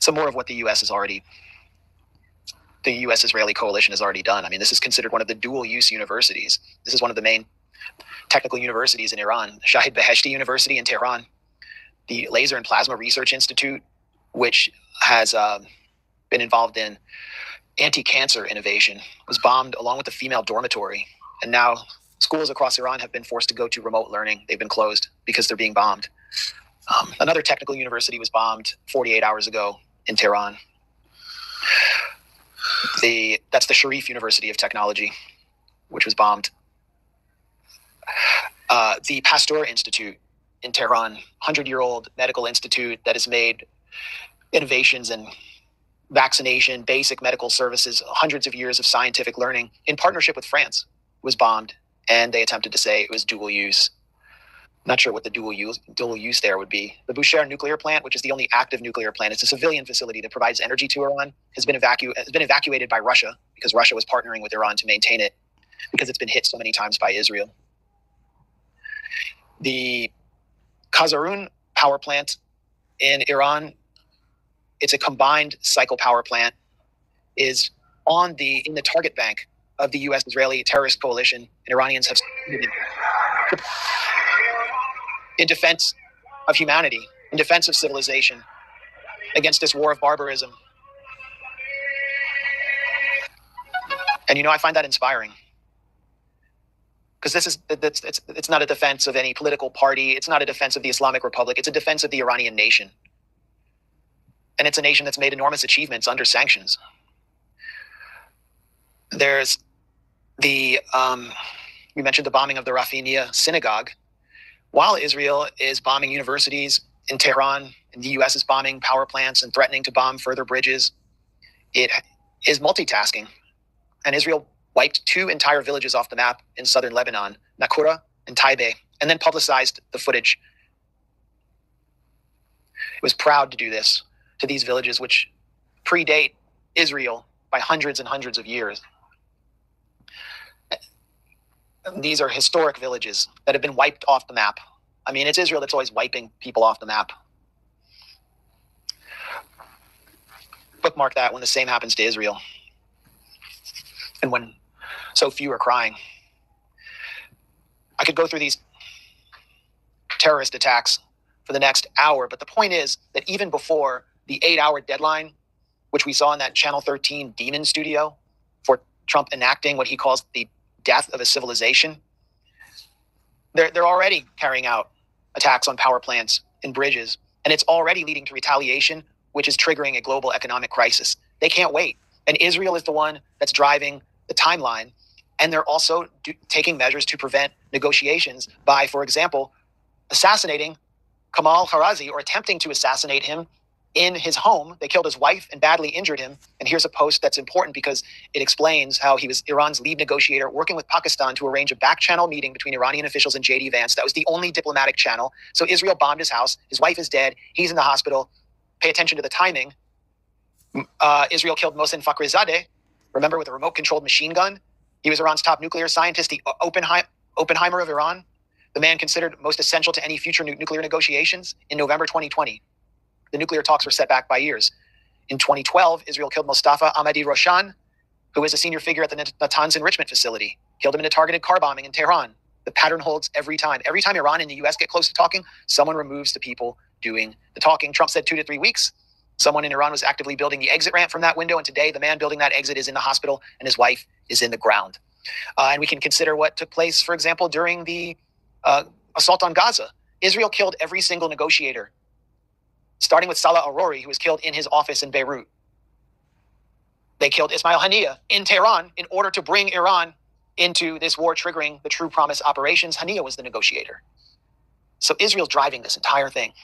some more of what the U.S.-Israeli coalition has already done. I mean, this is considered one of the dual-use universities. This is one of the main technical universities in Iran, Shahid Beheshti University in Tehran, the Laser and Plasma Research Institute, which has been involved in anti-cancer innovation, was bombed along with the female dormitory. And now schools across Iran have been forced to go to remote learning. They've been closed because they're being bombed. Another technical university was bombed 48 hours ago in Tehran. That's the Sharif University of Technology, which was bombed. The Pasteur Institute in Tehran, 100-year-old medical institute that has made innovations in vaccination, basic medical services, hundreds of years of scientific learning in partnership with France, was bombed, and they attempted to say it was dual use. Not sure what the dual use there would be. The Bushehr nuclear plant, which is the only active nuclear plant, it's a civilian facility that provides energy to Iran, has been evacuated by Russia because Russia was partnering with Iran to maintain it because it's been hit so many times by Israel. The Khazarun power plant in Iran, it's a combined cycle power plant, is in the target bank of the U.S.-Israeli terrorist coalition, and Iranians have in defense of humanity, in defense of civilization, against this war of barbarism. And I find that inspiring, because it's not a defense of any political party. It's not a defense of the Islamic Republic. It's a defense of the Iranian nation. And it's a nation that's made enormous achievements under sanctions. There's we mentioned the bombing of the Rafinia synagogue. While Israel is bombing universities in Tehran, and the U.S. is bombing power plants and threatening to bomb further bridges, it is multitasking. And Israel wiped 2 entire villages off the map in southern Lebanon, Nakura and Taibeh, and then publicized the footage. It was proud to do this to these villages, which predate Israel by hundreds and hundreds of years. These are historic villages that have been wiped off the map. I mean, it's Israel that's always wiping people off the map. Bookmark that when the same happens to Israel, and when so few are crying. I could go through these terrorist attacks for the next hour, but the point is that even before the 8-hour deadline, which we saw in that Channel 13 Demon studio for Trump enacting what he calls the death of a civilization, they're already carrying out attacks on power plants and bridges, and it's already leading to retaliation, which is triggering a global economic crisis. They can't wait. And Israel is the one that's driving the timeline, and they're also taking measures to prevent negotiations by, for example, assassinating Kamal Kharazi, or attempting to assassinate him in his home. They killed his wife and badly injured him. And here's a post that's important because it explains how he was Iran's lead negotiator working with Pakistan to arrange a back-channel meeting between Iranian officials and J.D. Vance. That was the only diplomatic channel. So Israel bombed his house. His wife is dead. He's in the hospital. Pay attention to the timing. Israel killed Mohsen Fakhrizadeh, remember, with a remote-controlled machine gun. He was Iran's top nuclear scientist, the Oppenheimer of Iran, the man considered most essential to any future nuclear negotiations. In November 2020, the nuclear talks were set back by years. In 2012, Israel killed Mustafa Ahmadi Roshan, who is a senior figure at the Natanz enrichment facility. Killed him in a targeted car bombing in Tehran. The pattern holds every time. Every time Iran and the U.S. get close to talking, someone removes the people doing the talking. Trump said 2 to 3 weeks. Someone in Iran was actively building the exit ramp from that window, and today the man building that exit is in the hospital, and his wife is in the ground. And we can consider what took place, for example, during the assault on Gaza. Israel killed every single negotiator, starting with Salah Arori, who was killed in his office in Beirut. They killed Ismail Haniyeh in Tehran in order to bring Iran into this war, triggering the True Promise operations. Haniyeh was the negotiator. So Israel's driving this entire thing.